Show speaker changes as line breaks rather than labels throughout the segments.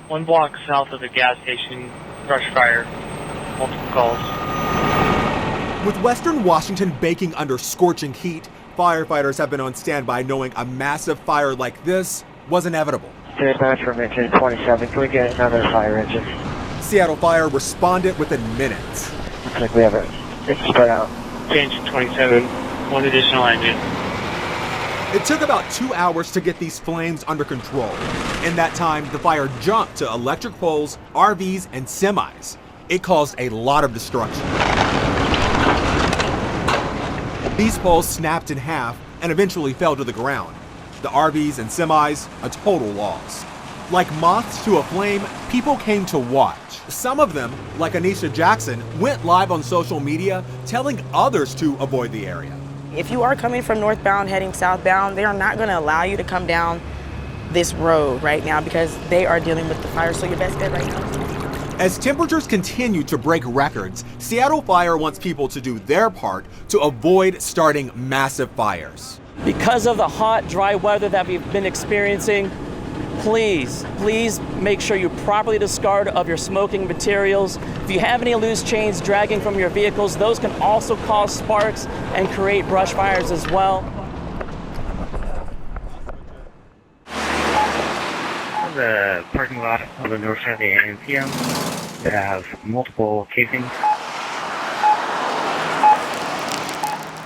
1 block south of the gas station, brush fire, multiple calls.
With Western Washington baking under scorching heat, firefighters have been on standby knowing a massive fire like this was inevitable.
Dispatch from engine 27, can we get another fire engine?
Seattle Fire responded within minutes.
Looks like we have it. It's spread out.
Change 27, 1 additional engine.
It took about 2 hours to get these flames under control. In that time, the fire jumped to electric poles, RVs, and semis. It caused a lot of destruction. These poles snapped in half and eventually fell to the ground. The RVs and semis, a total loss. Like moths to a flame, people came to watch. Some of them, like Anisha Jackson, went live on social media telling others to avoid the area.
If you are coming from northbound heading southbound, they are not going to allow you to come down this road right now because they are dealing with the fire, so your best bet right now.
As temperatures continue to break records, Seattle Fire wants people to do their part to avoid starting massive fires.
Because of the hot, dry weather that we've been experiencing, please make sure you properly discard of your smoking materials. If you have any loose chains dragging from your vehicles, those can also cause sparks and create brush fires as well.
The parking lot of the north side of the AMPM that have multiple casings.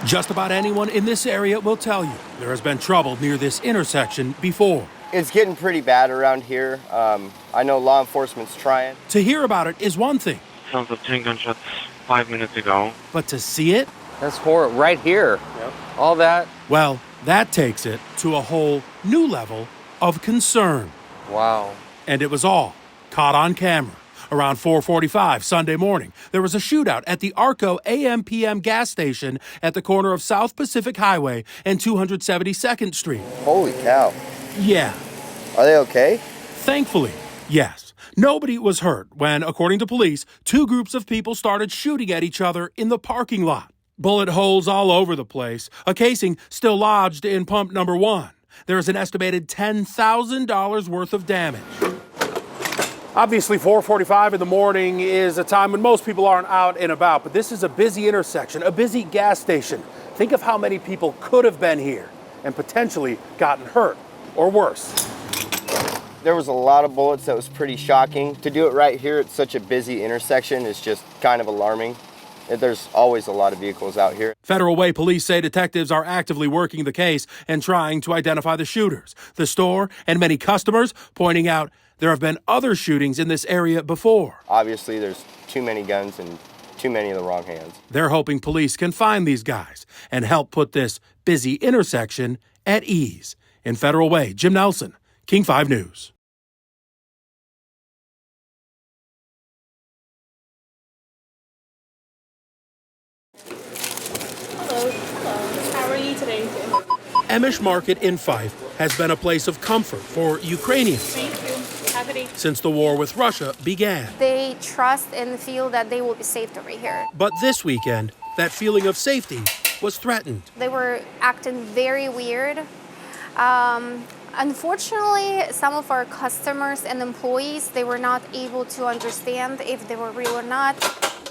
Just about anyone in this area will tell you there has been trouble near this intersection before.
It's getting pretty bad around here. I know law enforcement's trying.
To hear about it is one thing.
Sounds like 10 gunshots 5 minutes ago.
But to see it?
That's horrible. Right here.
Yep.
All that.
Well, that takes it to a whole new level of concern.
Wow.
And it was all caught on camera. Around 4:45 Sunday morning, there was a shootout at the Arco AMPM gas station at the corner of South Pacific Highway and 272nd Street.
Holy cow.
Yeah.
Are they okay?
Thankfully, yes. Nobody was hurt when, according to police, 2 groups of people started shooting at each other in the parking lot. Bullet holes all over the place, a casing still lodged in pump number 1. There is an estimated $10,000 worth of damage.
Obviously, 4:45 in the morning is a time when most people aren't out and about, but this is a busy intersection, a busy gas station. Think of how many people could have been here and potentially gotten hurt or worse.
There was a lot of bullets that was pretty shocking. To do it right here at such a busy intersection is just kind of alarming. There's always a lot of vehicles out here.
Federal Way police say detectives are actively working the case and trying to identify the shooters. The store and many customers pointing out there have been other shootings in this area before.
Obviously, there's too many guns and too many in the wrong hands.
They're hoping police can find these guys and help put this busy intersection at ease. In Federal Way, Jim Nelson, King 5 News.
Hello. How are you today?
Amish Market in Fife has been a place of comfort for Ukrainians.
Thank you. Happy to.
Since the war with Russia began.
They trust and feel that they will be safe over here.
But this weekend, that feeling of safety was threatened.
They were acting very weird. Unfortunately, some of our customers and employees, they were not able to understand if they were real or not.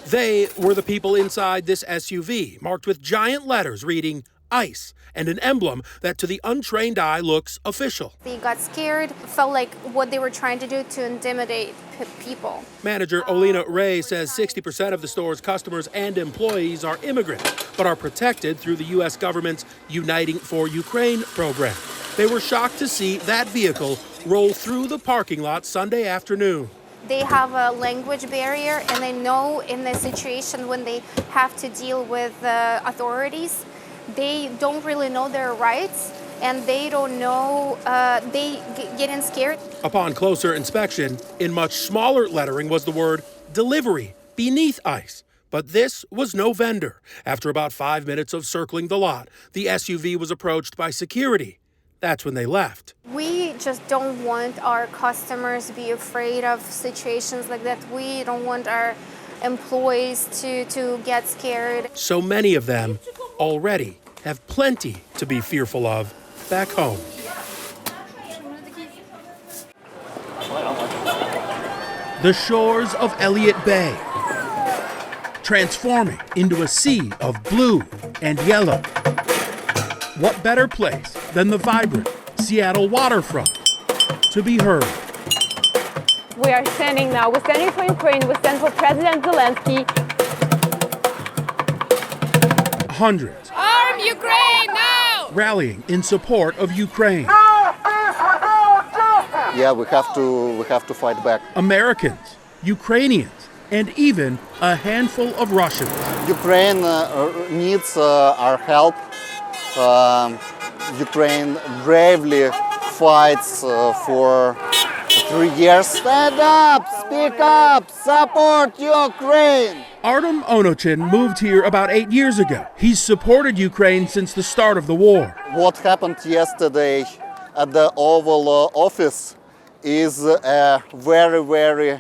They were the people inside this SUV, marked with giant letters reading ICE and an emblem that to the untrained eye looks official.
They got scared, felt like what they were trying to do to intimidate people.
Manager Olena Ray says 60% of the store's customers and employees are immigrants, but are protected through the U.S. government's Uniting for Ukraine program. They were shocked to see that vehicle roll through the parking lot Sunday afternoon.
They have a language barrier, and they know in the situation when they have to deal with authorities, they don't really know their rights, and they don't know, they getting scared.
Upon closer inspection, in much smaller lettering was the word delivery beneath ICE. But this was no vendor. After about 5 minutes of circling the lot, the SUV was approached by security. That's when they left.
We just don't want our customers to be afraid of situations like that. We don't want our employees to get scared.
So many of them already have plenty to be fearful of back home. the shores of Elliott Bay, transforming into a sea of blue and yellow. What better place than the vibrant Seattle waterfront to be heard?
We are standing now. We're standing for Ukraine. We stand for President Zelensky.
Hundreds
Arm Ukraine now!
rallying in support of Ukraine.
Yeah, we have to fight back.
Americans, Ukrainians, and even a handful of Russians.
Ukraine needs our help. Ukraine bravely fights for 3 years. Stand up, speak up, support Ukraine.
Artem Onochin moved here about 8 years ago. He's supported Ukraine since the start of the war.
What happened yesterday at the Oval Office is a very, very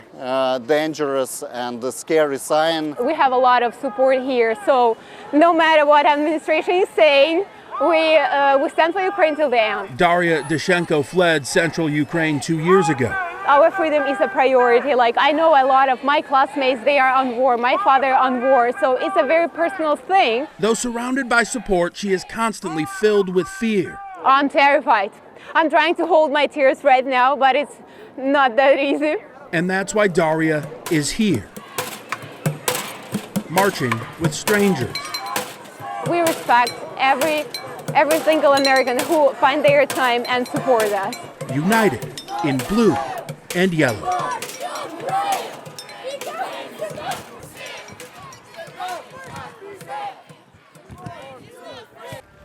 dangerous and scary sign.
We have a lot of support here, so no matter what administration is saying, we stand for Ukraine till the end.
Daria Dyshenko fled central Ukraine 2 years ago.
Our freedom is a priority. Like, I know a lot of my classmates, they are on war, my father on war, so it's a very personal thing.
Though surrounded by support, she is constantly filled with fear.
I'm terrified. I'm trying to hold my tears right now, but it's not that easy.
And that's why Daria is here, marching with strangers.
We respect every single American who find their time and support us.
United in blue and yellow.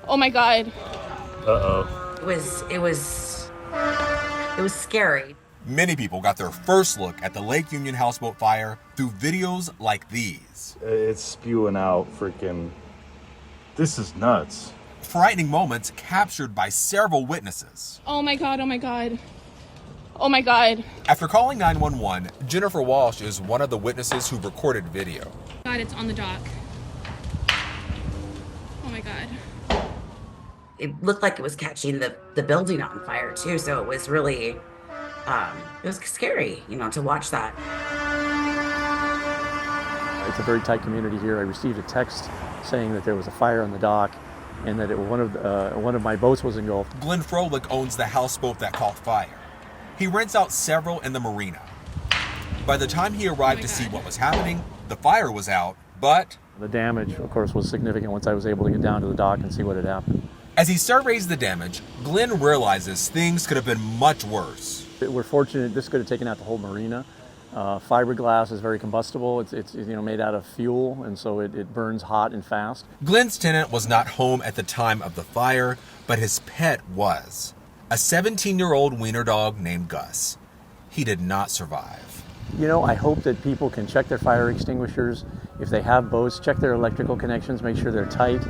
Oh my God.
Uh-oh.
It was scary.
Many people got their first look at the Lake Union houseboat fire through videos like these.
It's spewing out freaking... This is nuts.
Frightening moments captured by several witnesses.
Oh my God, oh my God. Oh my God.
After calling 911, Jennifer Walsh is one of the witnesses who recorded video.
God, it's on the dock. Oh my God.
It looked like it was catching the building on fire too, so it was really, it was scary, to watch that.
It's a very tight community here. I received a text saying that there was a fire on the dock and that one of my boats was engulfed.
Glenn Froelich owns the houseboat that caught fire. He rents out several in the marina. By the time he arrived to see what was happening, the fire was out, but...
The damage, of course, was significant once I was able to get down to the dock and see what had happened.
As he surveys the damage, Glenn realizes things could have been much worse.
We're fortunate this could have taken out the whole marina. Fiberglass is very combustible. It's made out of fuel, and so it burns hot and fast.
Glenn's tenant was not home at the time of the fire, but his pet was. A 17-year-old wiener dog named Gus. He did not survive.
I hope that people can check their fire extinguishers. If they have boats, check their electrical connections, make sure they're tight.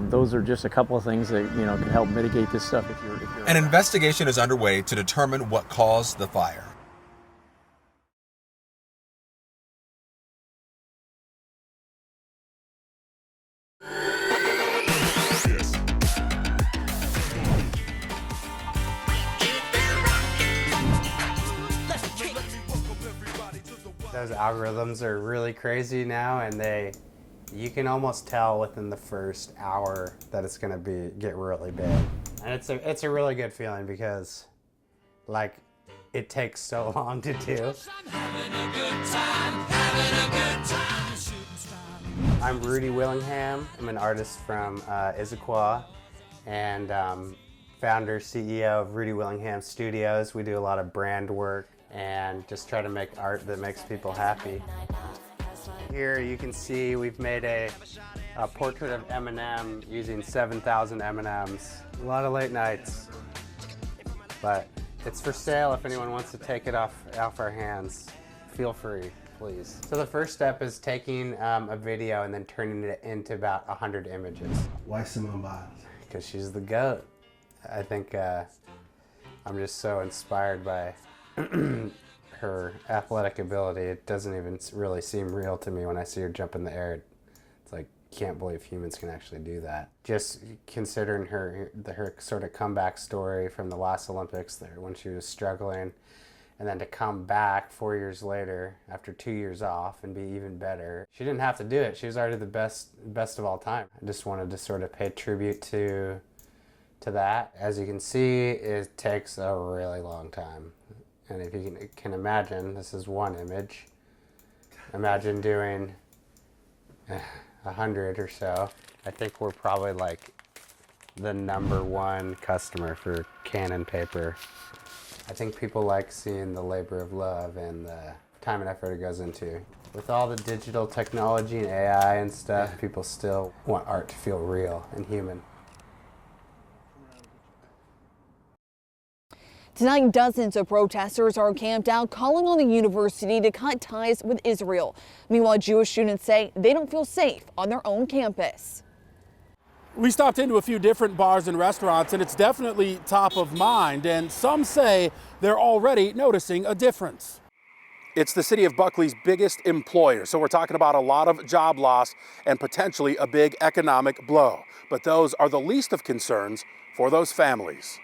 Those are just a couple of things that can help mitigate this stuff. If you're
An investigation is underway to determine what caused the fire.
Those algorithms are really crazy now, and you can almost tell within the first hour that it's gonna get really big. And it's a really good feeling because it takes so long to do. I'm Rudy Willingham. I'm an artist from Issaquah and founder, CEO of Rudy Willingham Studios. We do a lot of brand work and just try to make art that makes people happy. Here you can see we've made a portrait of Eminem using 7,000 M&Ms. A lot of late nights, but it's for sale if anyone wants to take it off our hands. Feel free, please. So the first step is taking a video and then turning it into about 100 images.
Why Simone Biles?
Because she's the GOAT. I think I'm just so inspired by her athletic ability. It doesn't even really seem real to me when I see her jump in the air. It's like, can't believe humans can actually do that. Just considering her sort of comeback story from the last Olympics there when she was struggling And then to come back 4 years later, after 2 years off, and be even better. She didn't have to do it. She was already the best of all time. I just wanted to sort of pay tribute to that. As you can see, it takes a really long time. And if you can imagine, this is one image. Imagine doing 100 or so. I think we're probably like the #1 customer for Canon paper. I think people like seeing the labor of love and the time and effort it goes into. With all the digital technology and AI and stuff, people still want art to feel real and human.
Tonight, dozens of protesters are camped out calling on the university to cut ties with Israel. Meanwhile, Jewish students say they don't feel safe on their own campus.
We stopped into a few different bars and restaurants, and it's definitely top of mind, and some say they're already noticing a difference. It's the city of Buckley's biggest employer, so we're talking about a lot of job loss and potentially a big economic blow. But those are the least of concerns for those families.